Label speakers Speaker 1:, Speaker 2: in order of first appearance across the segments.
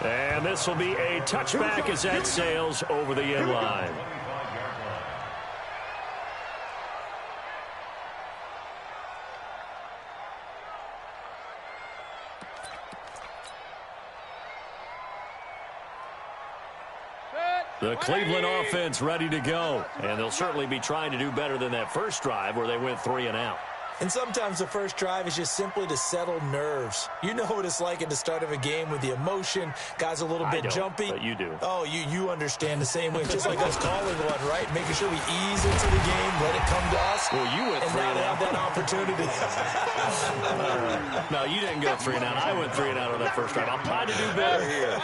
Speaker 1: And this will be a touchback as that sails over the end line. The Cleveland offense ready to go. And they'll certainly be trying to do better than that first drive where they went 3 and out.
Speaker 2: And sometimes the first drive is just simply to settle nerves. You know what it's like at the start of a game with the emotion. Guys a little bit jumpy.
Speaker 1: But you do.
Speaker 2: Oh, you understand the same way. Just like us calling one, right? Making sure we ease into the game, let it come to us.
Speaker 1: Well, you went 3 and out.
Speaker 2: And now they have that opportunity.
Speaker 1: No, you didn't go 3 and out. I went 3 and out on that first drive. I'm trying to do better here.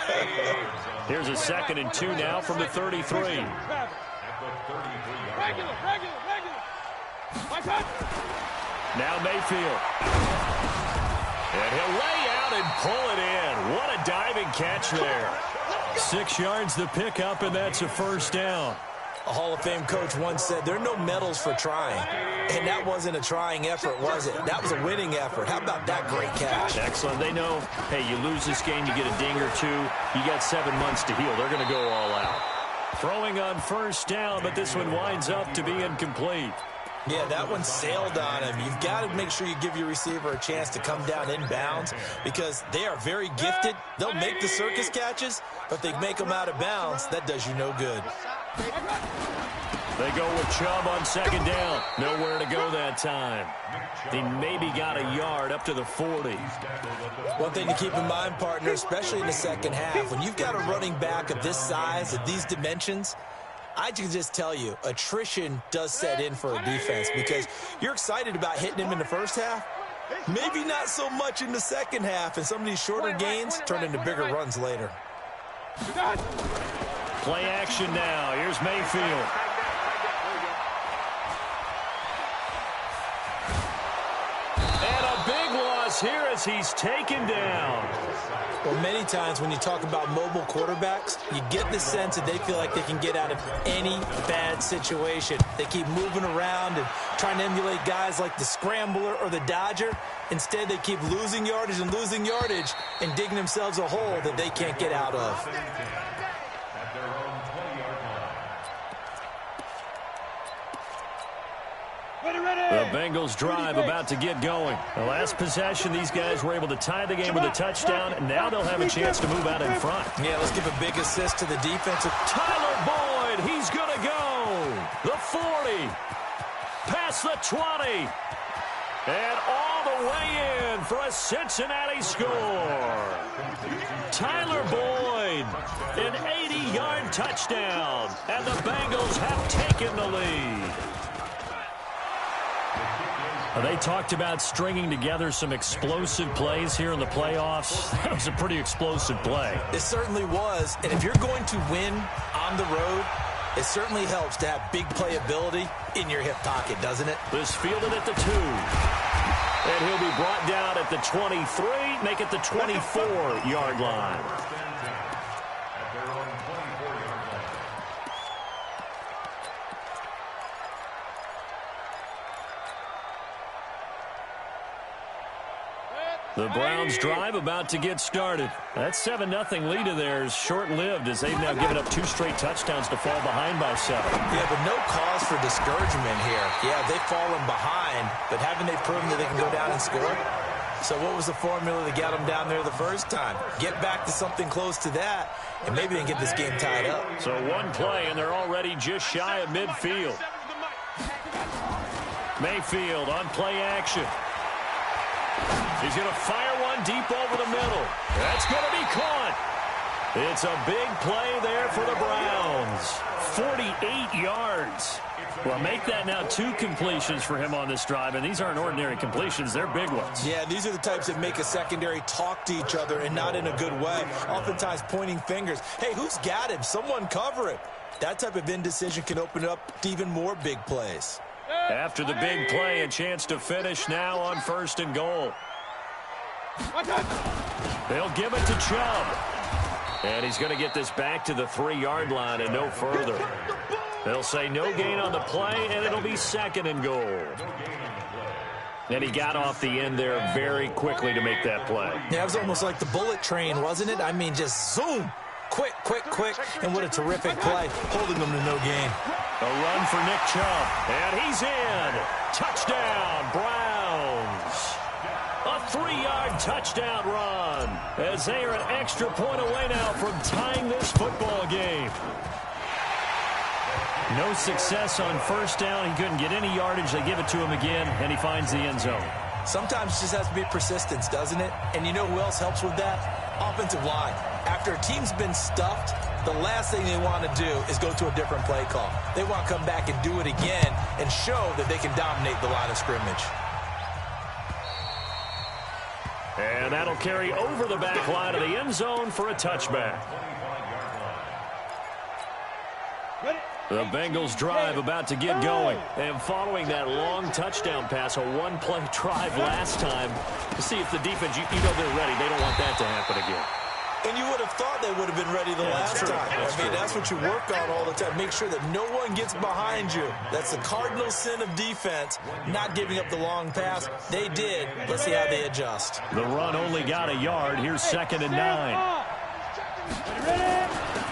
Speaker 1: Here's a 2nd and 2 now from the 33.
Speaker 3: Regular.
Speaker 1: Now Mayfield. And he'll lay out and pull it in. What a diving catch there. 6 yards the pickup, and that's a first down.
Speaker 2: A Hall of Fame coach once said, there are no medals for trying. And that wasn't a trying effort, was it? That was a winning effort. How about that great catch?
Speaker 1: Excellent. They know, hey, you lose this game, you get a ding or two. You got 7 months to heal. They're going to go all out. Throwing on first down, but this one winds up to be incomplete.
Speaker 2: Yeah, that one sailed on him. You've got to make sure you give your receiver a chance to come down inbounds because they are very gifted. They'll make the circus catches, but if they make them out of bounds, that does you no good.
Speaker 1: They go with Chubb on 2nd down. Nowhere to go that time. He maybe got a yard up to the 40.
Speaker 2: One thing to keep in mind, partner, especially in the second half, when you've got a running back of this size, of these dimensions, I can just tell you, attrition does set in for a defense because you're excited about hitting him in the first half. Maybe not so much in the second half, and some of these shorter gains turn into bigger runs later.
Speaker 1: Play action now. Here's Mayfield. And a big loss here as he's taken down.
Speaker 2: Well, many times when you talk about mobile quarterbacks, you get the sense that they feel like they can get out of any bad situation. They keep moving around and trying to emulate guys like the Scrambler or the Dodger. Instead, they keep losing yardage and digging themselves a hole that they can't get out of.
Speaker 1: The Bengals drive about to get going. The last possession, these guys were able to tie the game with a touchdown, and now they'll have a chance to move out in front.
Speaker 2: Yeah, let's give a big assist to the defense.
Speaker 1: Tyler Boyd, he's going to go. The 40, past the 20, and all the way in for a Cincinnati score. Tyler Boyd, an 80-yard touchdown, and the Bengals have taken the lead. They talked about stringing together some explosive plays here in the playoffs. That was a pretty explosive play.
Speaker 2: It certainly was. And if you're going to win on the road, it certainly helps to have big playability in your hip pocket, doesn't it?
Speaker 1: This fielded at the 2. And he'll be brought down at the 23, make it the 24-yard line. The Browns drive about to get started. That 7-0 lead of theirs short-lived as they've now given up 2 straight touchdowns to fall behind by 7.
Speaker 2: Yeah, but no cause for discouragement here. Yeah, they've fallen behind, but haven't they proven that they can go down and score? So what was the formula that got them down there the first time? Get back to something close to that, and maybe they can get this game tied up.
Speaker 1: So one play, and they're already just shy of midfield. Mayfield on play action. He's going to fire one deep over the middle. That's going to be caught. It's a big play there for the Browns. 48 yards. Well, make that now 2 completions for him on this drive, and these aren't ordinary completions. They're big ones.
Speaker 2: Yeah, these are the types that make a secondary talk to each other and not in a good way. Oftentimes pointing fingers. Hey, who's got him? Someone cover it. That type of indecision can open up to even more big plays.
Speaker 1: After the big play, a chance to finish now on 1st and goal. They'll give it to Chubb. And he's going to get this back to the 3-yard line and no further. They'll say no gain on the play, and it'll be 2nd and goal. And he got off the end there very quickly to make that play.
Speaker 2: Yeah, it was almost like the bullet train, wasn't it? I mean, just zoom. Quick, quick, quick. And what a terrific play, holding them to no gain.
Speaker 1: A run for Nick Chubb. And he's in. Touchdown, Browns. A 3-yard touchdown run. As they are an extra point away now from tying this football game. No success on first down. He couldn't get any yardage. They give it to him again, and he finds the end zone.
Speaker 2: Sometimes it just has to be persistence, doesn't it? And you know who else helps with that? Offensive line. After a team's been stuffed, the last thing they want to do is go to a different play call. They want to come back and do it again and show that they can dominate the line of scrimmage.
Speaker 1: And that'll carry over the back line of the end zone for a touchback. The Bengals drive about to get going. And following that long touchdown pass, a one-play drive last time, to see if the defense, you know they're ready. They don't want that to happen again.
Speaker 2: And you would have thought they would have been ready the last time. That's what you work on all the time. Make sure that no one gets behind you. That's the cardinal sin of defense, not giving up the long pass. They did. Let's see how they adjust.
Speaker 1: The run only got a yard. Here's 2nd and 9.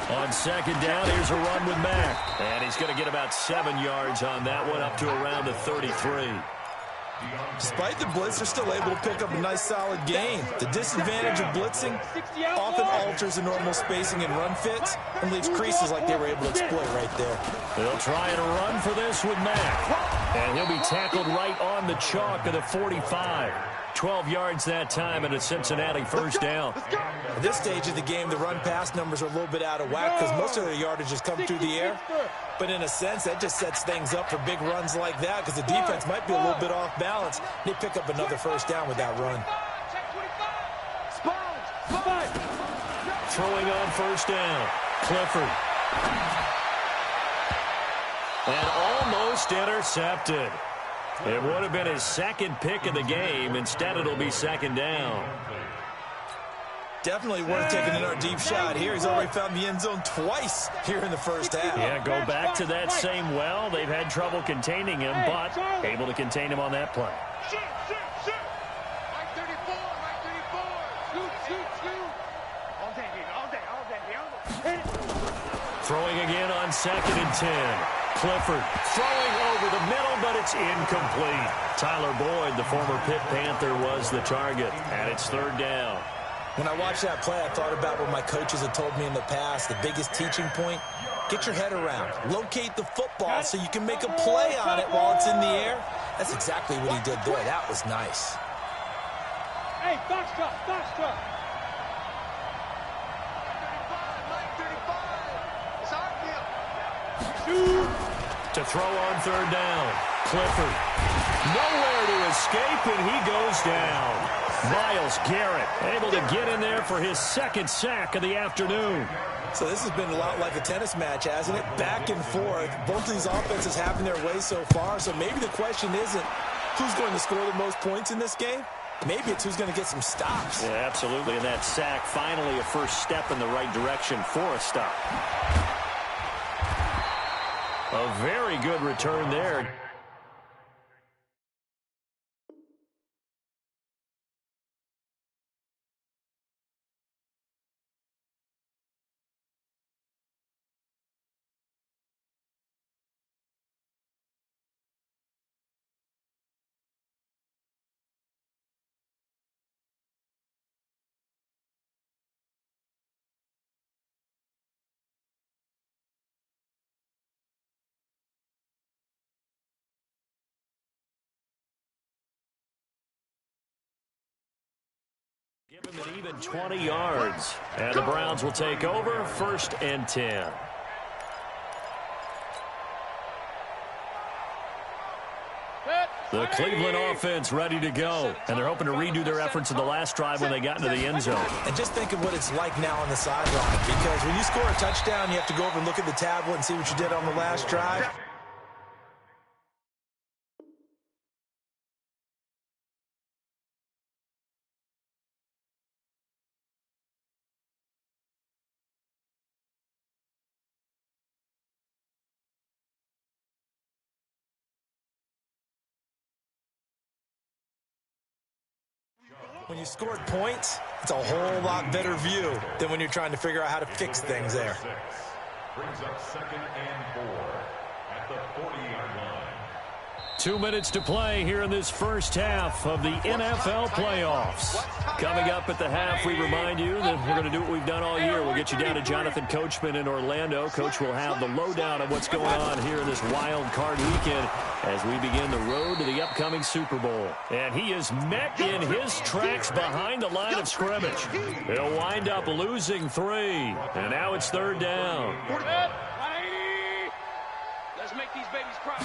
Speaker 1: On 2nd down, here's a run with Mack. And he's going to get about 7 yards on that one, up to around the 33.
Speaker 2: Despite the blitz, they're still able to pick up a nice, solid gain. The disadvantage of blitzing often alters the normal spacing and run fits and leaves creases like they were able to exploit right there.
Speaker 1: They'll try and run for this with Mack. And he'll be tackled right on the chalk of the 45. 12 yards that time and a Cincinnati first down.
Speaker 2: At this stage of the game, the run-pass numbers are a little bit out of whack because most of their yardage has come through the air. But in a sense, that just sets things up for big runs like that because the defense might be a little bit off balance. They pick up another first down with that run.
Speaker 1: Throwing on first down, Clifford. And almost intercepted. It would have been his second pick of the game. Instead, it'll be 2nd down.
Speaker 2: Definitely worth taking another deep shot here. He's already found the end zone twice here in the first half.
Speaker 1: Yeah, go back to that same well. They've had trouble containing him, but able to contain him on that play. Throwing again on 2nd and 10. Clifford throwing over the middle, but it's incomplete. Tyler Boyd, the former Pitt Panther, was the target, and it's 3rd down.
Speaker 2: When I watched that play, I thought about what my coaches had told me in the past. The biggest teaching point, get your head around. Locate the football so you can make a play on it while it's in the air. That's exactly what he did there. That was nice.
Speaker 3: Hey, box truck.
Speaker 1: To throw on 3rd down. Clifford. Nowhere to escape, and he goes down. Myles Garrett able to get in there for his 2nd sack of the afternoon.
Speaker 2: So this has been a lot like a tennis match, hasn't it? Back and forth. Both of these offenses having their way so far. So maybe the question isn't who's going to score the most points in this game. Maybe it's who's going to get some stops.
Speaker 1: Yeah, absolutely. And that sack, finally a first step in the right direction for a stop. A very good return there. Give him an even 20 yards. And the Browns will take over 1st and 10. The Cleveland offense ready to go. And they're hoping to redo their efforts in the last drive when they got into the end zone.
Speaker 2: And just think of what it's like now on the sideline. Because when you score a touchdown, you have to go over and look at the tablet and see what you did on the last drive. When you scored points, it's a whole lot better view than when you're trying to figure out how to fix things there.
Speaker 4: Brings up 2nd and 4 at the 40-yard line.
Speaker 1: 2 minutes to play here in this first half of the NFL playoffs. Coming up at the half, we remind you that we're going to do what we've done all year. We'll get you down to Jonathan Coachman in Orlando. Coach will have the lowdown of what's going on here in this wild card weekend as we begin the road to the upcoming Super Bowl. And he is met in his tracks behind the line of scrimmage. He'll wind up losing 3. And now it's 3rd down.
Speaker 3: Let's make these babies cry.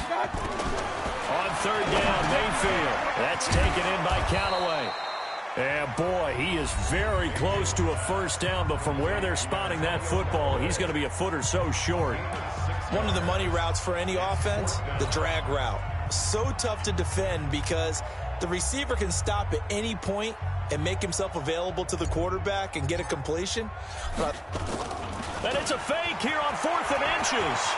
Speaker 1: On 3rd down, Mayfield. That's taken in by Callaway. And, boy, he is very close to a first down, but from where they're spotting that football, he's going to be a foot or so short.
Speaker 2: One of the money routes for any offense, the drag route. So tough to defend because the receiver can stop at any point and make himself available to the quarterback and get a completion.
Speaker 1: And it's a fake here on 4th and inches.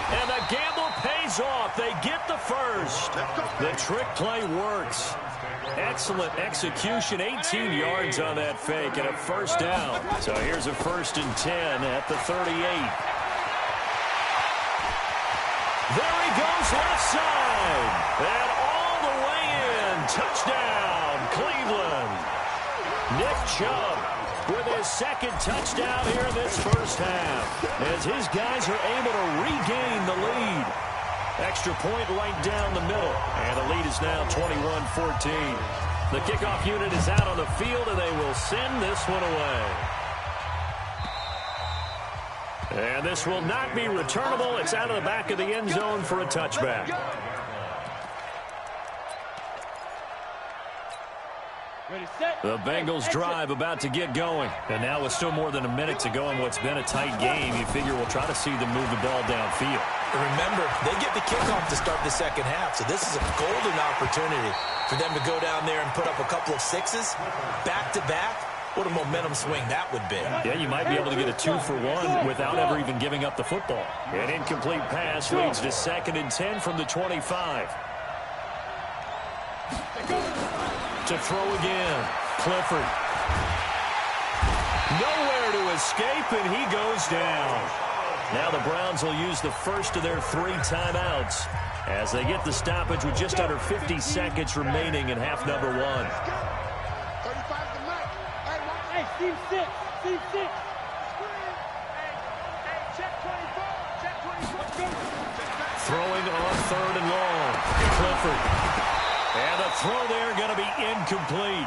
Speaker 1: And the gamble pays off. They get the first. The trick play works. Excellent execution. 18 yards on that fake and a first down. So here's a 1st and 10 at the 38. There he goes left side. And all the way in. Touchdown, Cleveland. Nick Chubb with his 2nd touchdown here in this first half, as his guys are able to regain the lead. Extra point right down the middle, and the lead is now 21-14. The kickoff unit is out on the field, and they will send this one away. And this will not be returnable. It's out of the back of the end zone for a touchback. The Bengals drive about to get going. And now with still more than a minute to go in what's been a tight game, you figure we'll try to see them move the ball downfield.
Speaker 2: Remember, they get the kickoff to start the second half, so this is a golden opportunity for them to go down there and put up a couple of 6s back-to-back. What a momentum swing that would be.
Speaker 1: Yeah, you might be able to get a 2-for-1 without ever even giving up the football. An incomplete pass leads to 2nd and 10 from the 25. To throw again, Clifford. Nowhere to escape, and he goes down. Now the Browns will use the first of their 3 timeouts as they get the stoppage with just under 50 seconds remaining in half number 1.
Speaker 3: 35 to Mike. Hey, Steve 6. Steve 6. Hey, check 24. Check 24.
Speaker 1: Throwing on 3rd and long. Clifford. And the throw there going to be incomplete.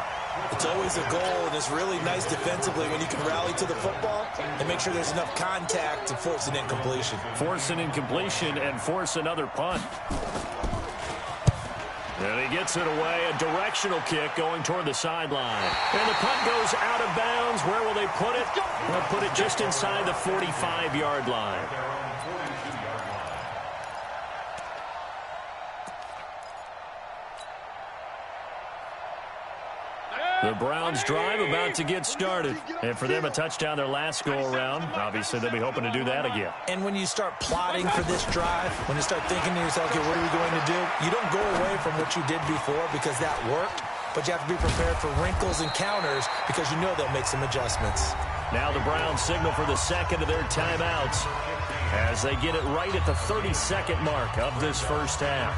Speaker 2: It's always a goal, and it's really nice defensively when you can rally to the football and make sure there's enough contact to force an incompletion.
Speaker 1: Force an incompletion and force another punt. And he gets it away, a directional kick going toward the sideline. And the punt goes out of bounds. Where will they put it? They'll put it just inside the 45-yard line. The Browns drive about to get started. And for them, a touchdown their last go-around. Obviously, they'll be hoping to do that again.
Speaker 2: And when you start plotting for this drive, when you start thinking to yourself, okay, what are we going to do? You don't go away from what you did before because that worked, but you have to be prepared for wrinkles and counters because you know they'll make some adjustments.
Speaker 1: Now the Browns signal for the 2nd of their timeouts as they get it right at the 32nd mark of this first half.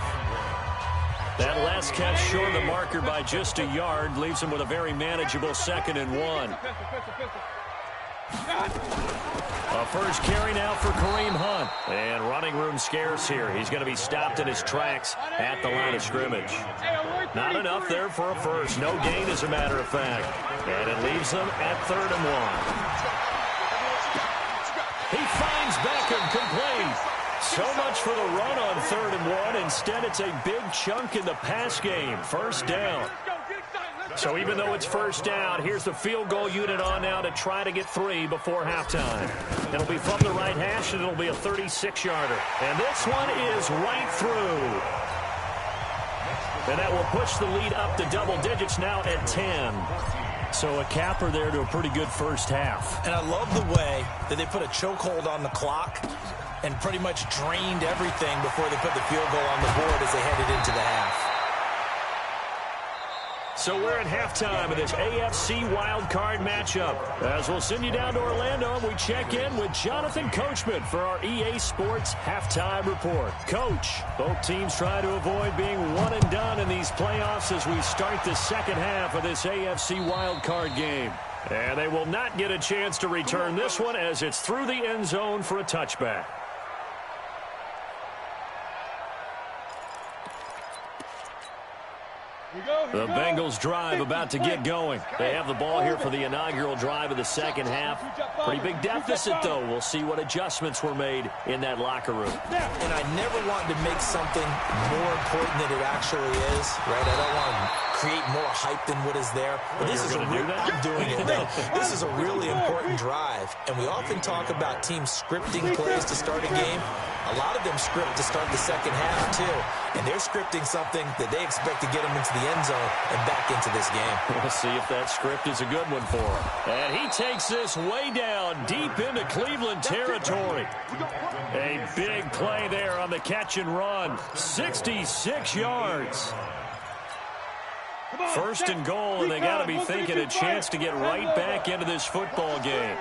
Speaker 1: That last catch short of the marker by just a yard leaves him with a very manageable 2nd and 1. A first carry now for Kareem Hunt. And running room scarce here. He's going to be stopped in his tracks at the line of scrimmage. Not enough there for a first. No gain, as a matter of fact. And it leaves them at 3rd and 1. He finds Beckham, complete. So much for the run on 3rd and 1. Instead, it's a big chunk in the pass game. First down. So even though it's first down, here's the field goal unit on now to try to get 3 before halftime. It'll be from the right hash, and it'll be a 36-yarder. And this one is right through. And that will push the lead up to double digits now at 10. So a capper there to a pretty good first half.
Speaker 2: And I love the way that they put a chokehold on the clock and pretty much drained everything before they put the field goal on the board as they headed into the half.
Speaker 1: So we're at halftime of this AFC wildcard matchup. As we'll send you down to Orlando, and we check in with Jonathan Coachman for our EA Sports Halftime Report. Coach, both teams try to avoid being one and done in these playoffs as we start the second half of this AFC wildcard game. And they will not get a chance to return this one as it's through the end zone for a touchback. The Bengals drive about to get going. They have the ball here for the inaugural drive of the second half. Pretty big deficit, though. We'll see what adjustments were made in that locker room.
Speaker 2: And I never wanted to make something more important than it actually is, right? I don't want to create more hype than what is there. But this is I'm doing it, though. This is a really important drive. And we often talk about teams scripting plays to start a game. A lot of them script to start the second half, too. And they're scripting something that they expect to get them into the end zone and back into this game.
Speaker 1: We'll see if that script is a good one for him. And he takes this way down, deep into Cleveland territory. A big play there on the catch and run. 66 yards. First and goal, and they got to be thinking a chance to get right back into this football game.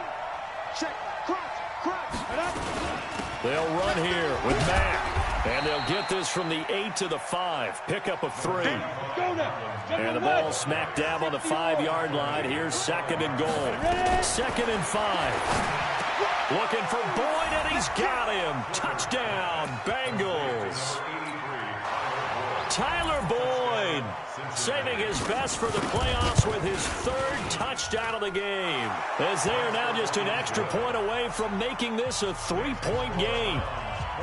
Speaker 1: They'll run here with Mack. And they'll get this from the 8 to the 5. Pickup of 3. And the ball smack dab on the 5-yard line. Here's second and goal. 2nd and 5. Looking for Boyd, and he's got him. Touchdown, Bengals. Tyler Boyd saving his best for the playoffs with his 3rd touchdown of the game, as they are now just an extra point away from making this a 3-point game.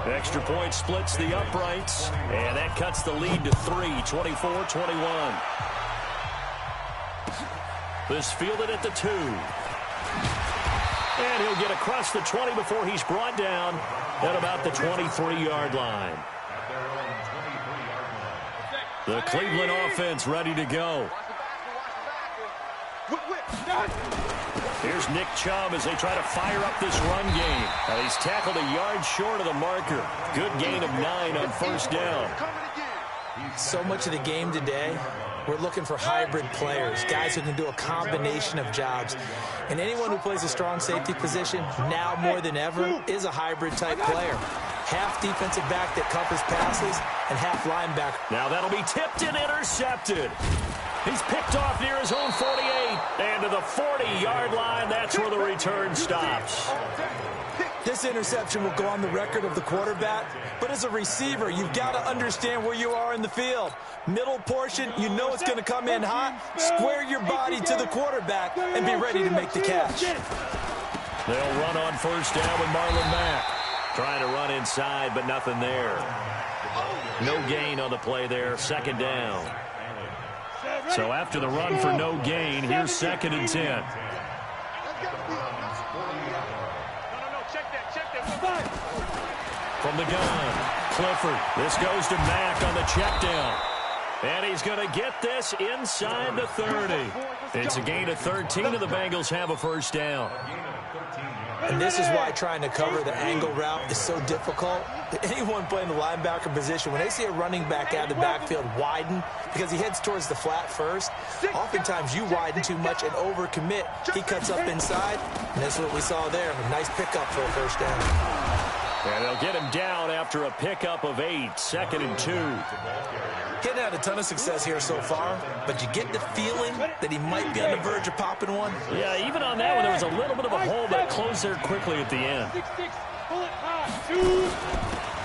Speaker 1: Extra point splits the uprights, and that cuts the lead to 3, 24-21. This fielded at the 2. And he'll get across the 20 before he's brought down at about the 23-yard line. The Cleveland offense ready to go. Here's Nick Chubb as they try to fire up this run game. He's tackled a yard short of the marker. Good gain of 9 on first down.
Speaker 2: So much of the game today, we're looking for hybrid players, guys who can do a combination of jobs. And anyone who plays a strong safety position, now more than ever, is a hybrid-type player. Half defensive back that covers passes and half linebacker.
Speaker 1: Now that'll be tipped and intercepted. He's picked off near his own 48. And to the 40-yard line, that's where the return stops.
Speaker 2: This interception will go on the record of the quarterback, but as a receiver, you've got to understand where you are in the field. Middle portion, you know it's going to come in hot. Square your body to the quarterback and be ready to make the catch.
Speaker 1: They'll run on first down with Marlon Mack. Trying to run inside, but nothing there. No gain on the play there, 2nd down. So after the run for no gain, here's 2nd and 10. From the gun, Clifford. This goes to Mack on the check down. And he's going to get this inside the 30. It's a gain of 13, and the Bengals have a first down.
Speaker 2: And this is why trying to cover the angle route is so difficult. Anyone playing the linebacker position, when they see a running back out of the backfield widen because he heads towards the flat first, oftentimes you widen too much and overcommit. He cuts up inside, and that's what we saw there. A nice pickup for a first down.
Speaker 1: And they'll get him down after a pickup of 8, 2nd and 2.
Speaker 2: He hadn't had a ton of success here so far, but you get the feeling that he might be on the verge of popping one.
Speaker 1: Yeah, even on that one, there was a little bit of a hole, but it closed there quickly at the end.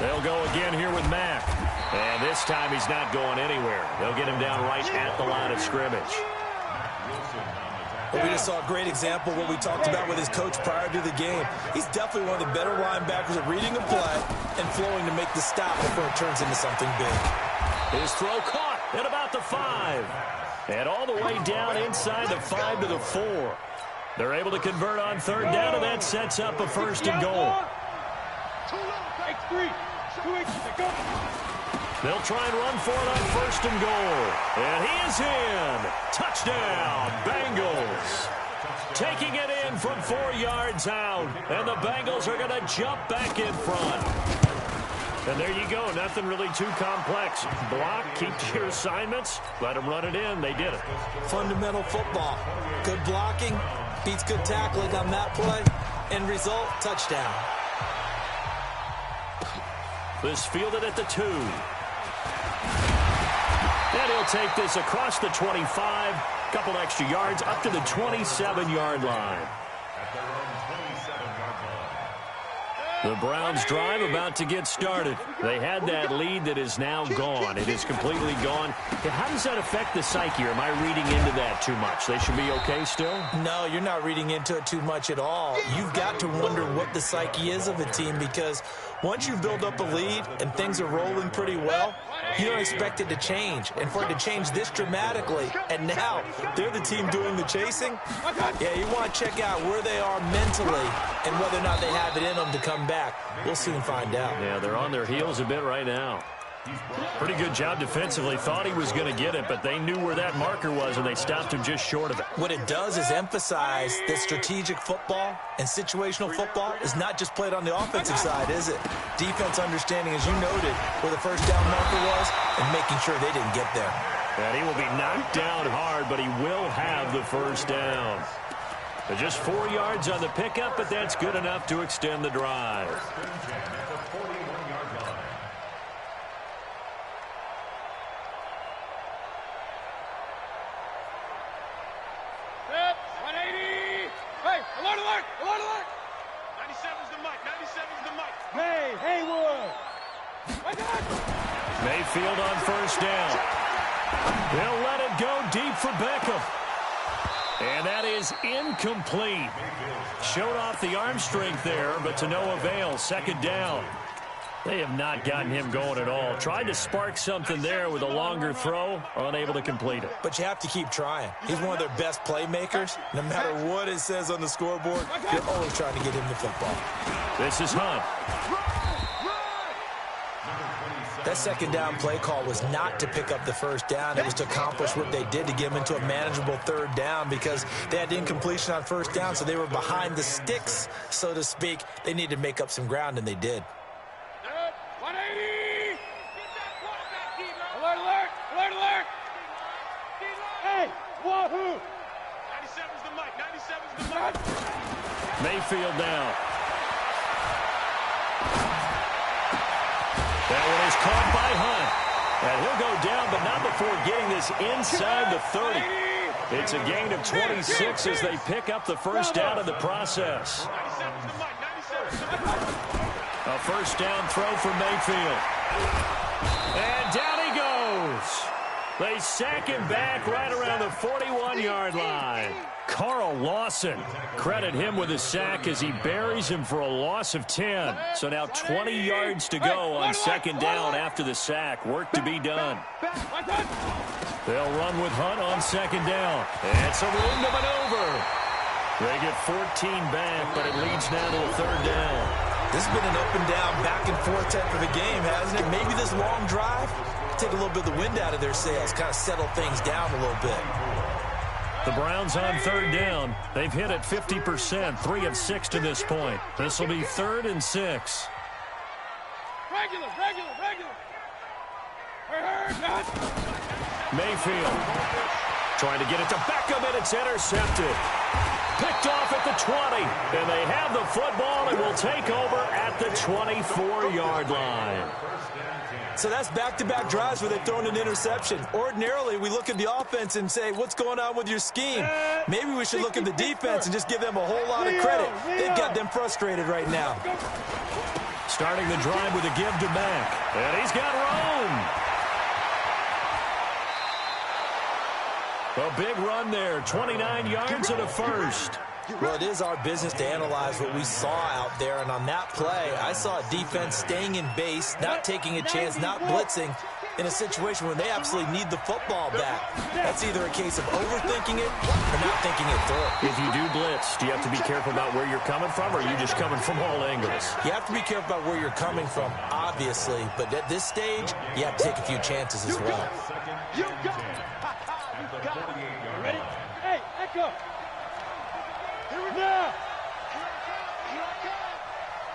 Speaker 1: They'll go again here with Mack. And this time he's not going anywhere. They'll get him down right at the line of scrimmage.
Speaker 2: But we just saw a great example of what we talked about with his coach prior to the game. He's definitely one of the better linebackers at reading a play and flowing to make the stop before it turns into something big.
Speaker 1: His throw caught at about the 5. And all the way down inside the 5 to the 4. They're able to convert on 3rd down, and that sets up a 1st and goal. They'll try and run for it on 1st and goal. And he is in. Touchdown, Bengals. Taking it in from 4 yards out. And the Bengals are going to jump back in front. And there you go. Nothing really too complex. Block, keep to your assignments, let them run it in. They did it.
Speaker 2: Fundamental football. Good blocking beats good tackling on that play. End result, touchdown.
Speaker 1: This fielded at the 2. And he'll take this across the 25. Couple extra yards up to the 27-yard line. The Browns drive about to get started. They had that lead that is now gone. It is completely gone. How does that affect the psyche? Or am I reading into that too much? They should be okay still?
Speaker 2: No, you're not reading into it too much at all. You've got to wonder what the psyche is of a team, because once you build up a lead and things are rolling pretty well, you don't expect it to change. And for it to change this dramatically, and now they're the team doing the chasing, yeah, you want to check out where they are mentally and whether or not they have it in them to come back. We'll soon find out.
Speaker 1: Yeah, they're on their heels a bit right now. Pretty good job defensively. Thought he was going to get it, but they knew where that marker was, and they stopped him just short of it.
Speaker 2: What it does is emphasize that strategic football and situational football is not just played on the offensive side, is it? Defense understanding, as you noted, where the first down marker was and making sure they didn't get there.
Speaker 1: And he will be knocked down hard, but he will have the first down. But just 4 yards on the pickup, but that's good enough to extend the drive. Mayfield on first down. They'll let it go deep for Beckham. And that is incomplete. Showed off the arm strength there, but to no avail. Second down. They have not gotten him going at all. Tried to spark something there with a longer throw, unable to complete it.
Speaker 2: But you have to keep trying. He's one of their best playmakers. No matter what it says on the scoreboard, you're always trying to get him the football.
Speaker 1: This is Hunt.
Speaker 2: That second down play call was not to pick up the first down. It was to accomplish what they did, to get them into a manageable third down, because they had incompletion on first down, so they were behind the sticks, so to speak. They needed to make up some ground, and they did.
Speaker 3: 180! Alert, alert! Alert, alert! Hey, wahoo! 97's the mic, 97's the mic.
Speaker 1: Mayfield now. That one is caught by Hunt. And he'll go down, but not before getting this inside the 30. It's a gain of 26 as they pick up the first down in the process. A first down throw for Mayfield. And down he goes. They sack him back right around the 41-yard line. Carl Lawson, credit him with a sack as he buries him for a loss of 10. So now 20 yards to go on second down after the sack. Work to be done. They'll run with Hunt on second down. And some room to maneuver. They get 14 back, but it leads now to a third down.
Speaker 2: This has been an up and down, back and forth type of a game, hasn't it? Maybe this long drive, take a little bit of the wind out of their sails, kind of settle things down a little bit.
Speaker 1: The Browns on third down. They've hit it 50%, 3 of 6 to this point. This will be 3rd and 6.
Speaker 3: Regular.
Speaker 1: Mayfield trying to get it to Beckham, and it's intercepted. Picked off at the 20, and they have the football and will take over at the 24-yard line.
Speaker 2: So that's back-to-back drives where they've thrown an interception. Ordinarily, we look at the offense and say, what's going on with your scheme? Maybe we should look at the defense and just give them a whole lot of credit. They've got them frustrated right now.
Speaker 1: Starting the drive with a give to Mack. And he's got Rome. A big run there, 29 yards and a first.
Speaker 2: Well, it is our business to analyze what we saw out there, and on that play, I saw a defense staying in base, not taking a chance, not blitzing, in a situation where they absolutely need the football back. That's either a case of overthinking it or not thinking it through.
Speaker 1: If you do blitz, do you have to be careful about where you're coming from, or are you just coming from all angles?
Speaker 2: You have to be careful about where you're coming from, obviously, but at this stage, you have to take a few chances as well.
Speaker 3: You got it. Ready? Hey, Echo. Here we go.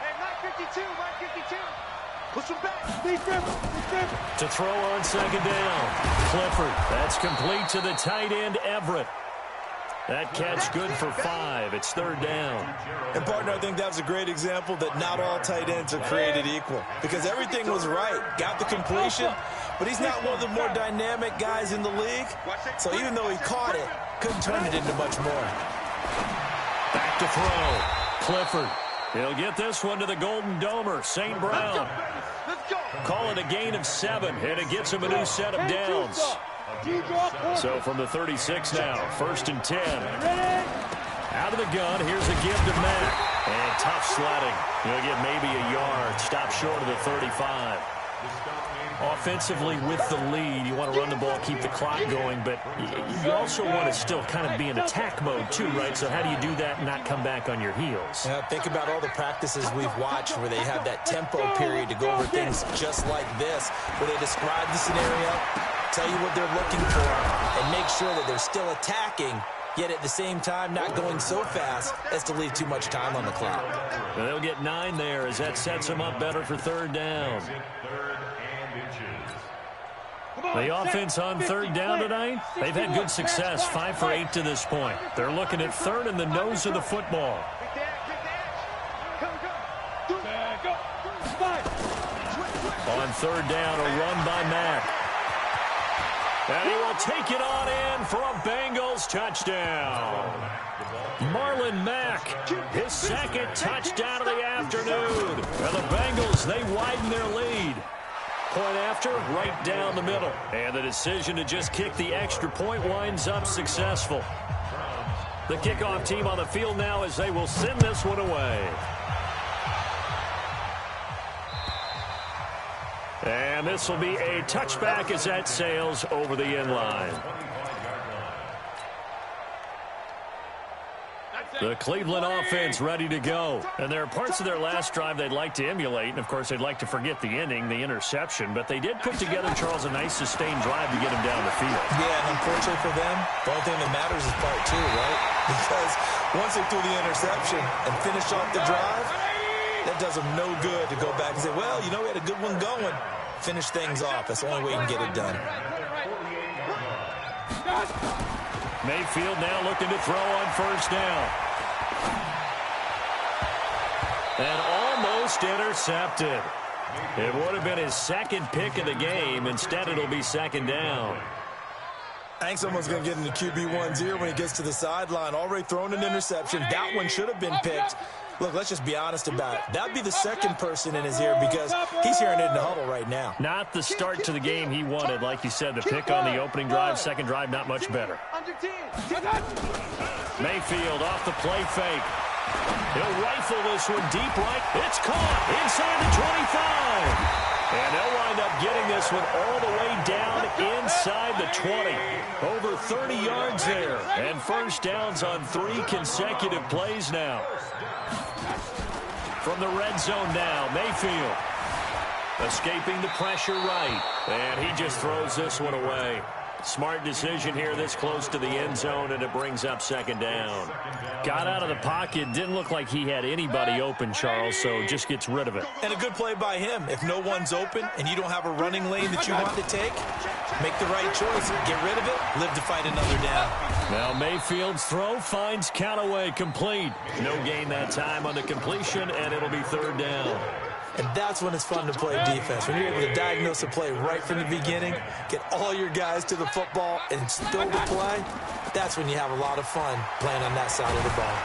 Speaker 3: Hey, Mike 52, Mike 52.
Speaker 1: To throw on second down. Clifford. That's complete to the tight end, Everett. That catch good for 5. It's third down.
Speaker 2: And, partner, I think that was a great example that not all tight ends are created equal. Because everything was right. Got the completion, but he's not one of the more dynamic guys in the league. So even though he caught it, couldn't turn it into much more.
Speaker 1: Back to throw. Clifford. He'll get this one to the Golden Domer, St. Brown. Call it a gain of 7, and it gets him a new set of downs. So from the 36 now, 1st and 10. Out of the gun, here's a give to Mack. And tough sledding. He'll get maybe a yard. Stop short of the 35. Offensively with the lead, you want to run the ball, keep the clock going, but you also want to still kind of be in attack mode too, right? So how do you do that and not come back on your heels?
Speaker 2: Yeah, think about all the practices we've watched where they have that tempo period to go over things just like this, where they describe the scenario, tell you what they're looking for, and make sure that they're still attacking, yet at the same time not going so fast as to leave too much time on the clock.
Speaker 1: Well, they'll get 9 there as that sets them up better for third down. The offense on third down tonight, they've had good success, 5 for 8 to this point. They're looking at third in the nose of the football. On third down, a run by Mack. And he will take it on in for a Bengals touchdown. Marlon Mack, his second touchdown of the afternoon. And the Bengals, they widen their lead. Point after, right down the middle. And the decision to just kick the extra point winds up successful. The kickoff team on the field now as they will send this one away. And this will be a touchback as that sails over the end line. The Cleveland offense ready to go. And there are parts of their last drive they'd like to emulate. And, of course, they'd like to forget the ending, the interception. But they did put together, Charles, a nice sustained drive to get him down the field.
Speaker 2: Yeah, and unfortunately for them, the only thing that matters is part 2, right? Because once they threw the interception and finished off the drive, that does them no good to go back and say, well, you know, we had a good one going. Finish things off. That's the only way you can get it done.
Speaker 1: Mayfield now looking to throw on first down. And almost intercepted. It would have been his second pick of the game. Instead, it'll be second down.
Speaker 2: I think someone's going to get into QB1's ear when he gets to the sideline. Already thrown an interception. That one should have been picked. Look, let's just be honest about it. That would be the second person in his ear because he's hearing it in the huddle right now.
Speaker 1: Not the start to the game he wanted. Like you said, the pick on the opening drive, second drive, not much better. Mayfield off the play fake. He'll rifle this one deep right. It's caught inside the 25. And they'll wind up getting this one all the way down inside the 20. Over 30 yards there. And first downs on 3 consecutive plays now. From the red zone now, Mayfield. Escaping the pressure right. And he just throws this one away. Smart decision here this close to the end zone, and it brings up second down. Got out of the pocket. Didn't look like he had anybody open, Charles, so just gets rid of it.
Speaker 2: And a good play by him. If no one's open and you don't have a running lane that you want to take, make the right choice. Get rid of it. Live to fight another down.
Speaker 1: Now Mayfield's throw finds Callaway complete. No gain that time on the completion, and it'll be third down.
Speaker 2: And that's when it's fun to play defense. When you're able to diagnose a play right from the beginning, get all your guys to the football, and still to play, that's when you have a lot of fun playing on that side of the ball.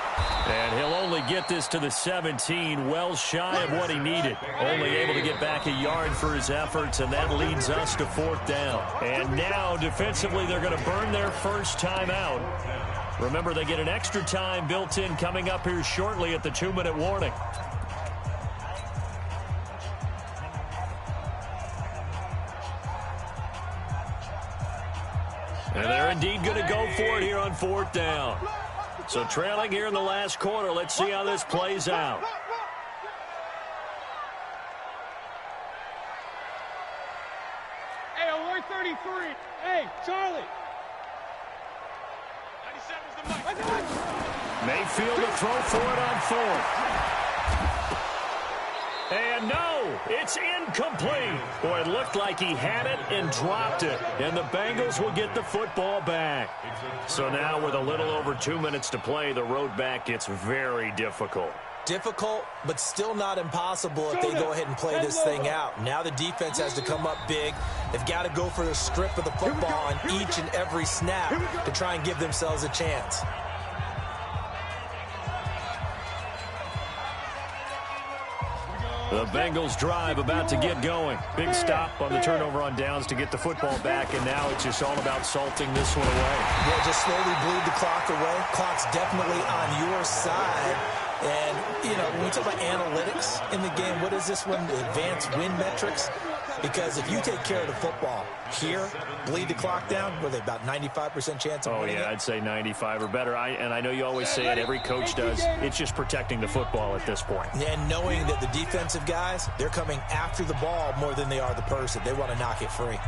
Speaker 1: And he'll only get this to the 17, well shy of what he needed. Only able to get back a yard for his efforts, and that leads us to fourth down. And now, defensively, they're going to burn their first time out. Remember, they get an extra time built in coming up here shortly at the 2-minute warning. And they're indeed going to go for it here on fourth down. So trailing here in the last quarter. Let's see how this plays out.
Speaker 3: Hey, alert 33. Hey, Charlie. 97's the mic.
Speaker 1: Mayfield to throw for it on fourth. And no, it's incomplete. Boy, it looked like he had it and dropped it. And the Bengals will get the football back. So now with a little over 2 minutes to play, the road back gets very difficult.
Speaker 2: Difficult, but still not impossible if they go ahead and play this thing out. Now the defense has to come up big. They've got to go for the strip of the football on each and every snap to try and give themselves a chance.
Speaker 1: The Bengals drive about to get going. Big stop on the turnover on downs to get the football back, and now it's just all about salting this one away.
Speaker 2: Yeah, just slowly bleed the clock away. Clock's definitely on your side. And, you know, when we talk about analytics in the game, what is this one? The advanced win metrics? Because if you take care of the football here, bleed the clock down, were they about 95% chance of winning it?
Speaker 1: I'd say 95 or better. And I know you always say it, every coach does. It's just protecting the football at this point.
Speaker 2: And knowing that the defensive guys, they're coming after the ball more than they are the person. They want to knock it free.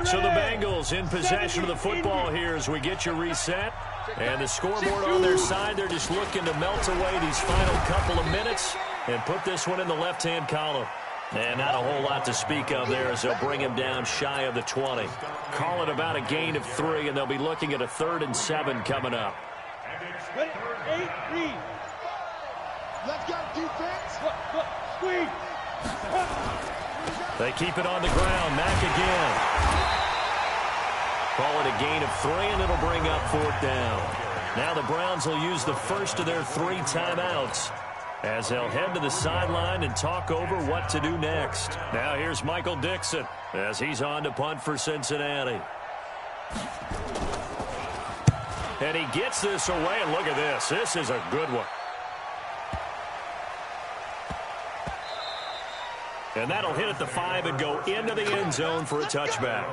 Speaker 1: So the Bengals in possession of the football here as we get you reset. And the scoreboard on their side, they're just looking to melt away these final couple of minutes and put this one in the left-hand column. And not a whole lot to speak of there as they'll bring him down shy of the 20. Call it about a gain of 3, and they'll be looking at a 3rd and 7 coming up.
Speaker 3: Ready? 8-3. Let's go, defense. Squeeze.
Speaker 1: They keep it on the ground. Mack again. Call it a gain of 3, and it'll bring up 4th down. Now the Browns will use the first of their 3 timeouts as they'll head to the sideline and talk over what to do next. Now here's Michael Dixon as he's on to punt for Cincinnati. And he gets this away, and look at this. This is a good one. And that'll hit at the 5 and go into the end zone for a touchback.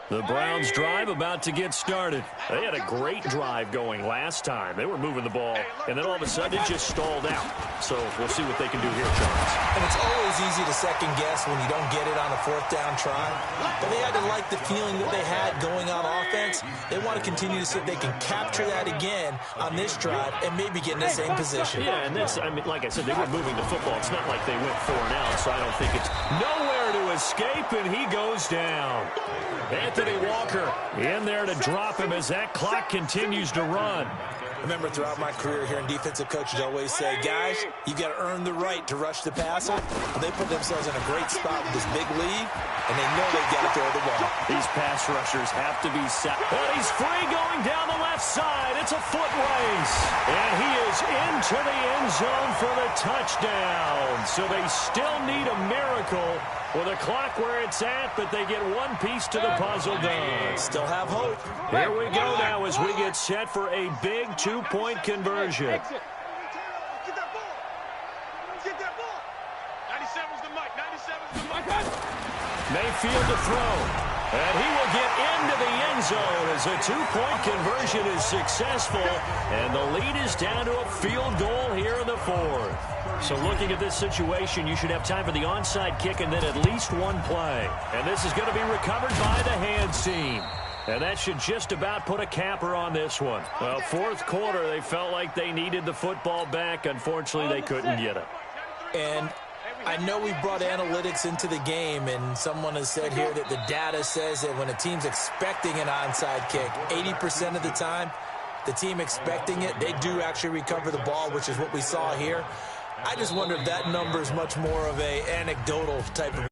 Speaker 1: The Browns drive about to get started. They had a great drive going last time. They were moving the ball, and then all of a sudden it just stalled out. So we'll see what they can do here, Charles.
Speaker 2: And it's always easy to second guess when you don't get it on a 4th down try. But they had to like the feeling that they had going on offense. They want to continue to see if they can capture that again on this drive and maybe get in the same position.
Speaker 1: Yeah, and that's, I mean, like I said, they were moving the football. It's not like they went 4 and out, so I don't think it's nowhere to escape, and he goes down. Anthony Walker in there to drop him as that clock continues to run.
Speaker 2: Remember, throughout my career here in defensive coaches always say, guys, you got to earn the right to rush the passer. But they put themselves in a great spot with this big lead, and they know they've got to throw the ball.
Speaker 1: These pass rushers have to be set. And he's free going down the left side. It's a foot race. And he is into the end zone for the touchdown. So they still need a miracle with a clock where it's at, but they get one piece to the puzzle done.
Speaker 2: Still have hope.
Speaker 1: Here we go now as we get set for a big 2-point conversion.
Speaker 3: Get that ball. Get that ball. 97's the mic. 97's the mic.
Speaker 1: Mayfield to throw. And he will get into the end zone as a 2-point conversion is successful. And the lead is down to a field goal here in the 4th. So looking at this situation, you should have time for the onside kick and then at least one play. And this is going to be recovered by the hands team. And that should just about put a capper on this one. Well, 4th quarter, they felt like they needed the football back. Unfortunately, they couldn't get it.
Speaker 2: And I know we brought analytics into the game, and someone has said here that the data says that when a team's expecting an onside kick, 80% of the time, the team expecting it, they do actually recover the ball, which is what we saw here. I just wonder if that number is much more of an anecdotal type of